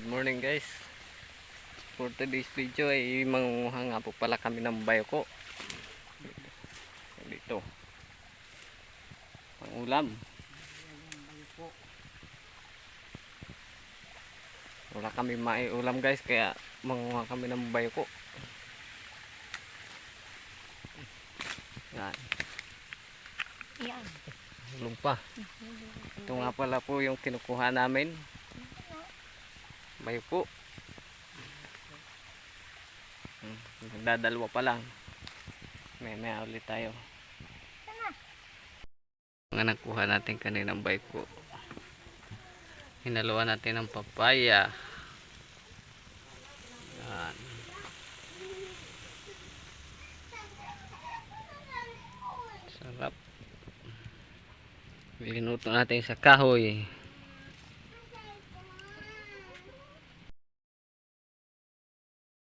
Good morning guys. For today's video ay mangunguha nga po pala kami ng bayoko dito pang ulam. Wala kami maiulam guys, kaya mangunguha kami ng bayoko. Yan, ulong pa. Ito nga pala po yung kinukuha namin, bayoko. Nagdadalwa pa lang, may ulit tayo. Ang nakuha natin kaninang bayoko, hinaluan natin ng papaya. Yan. Sarap. Binuto natin sa kahoy.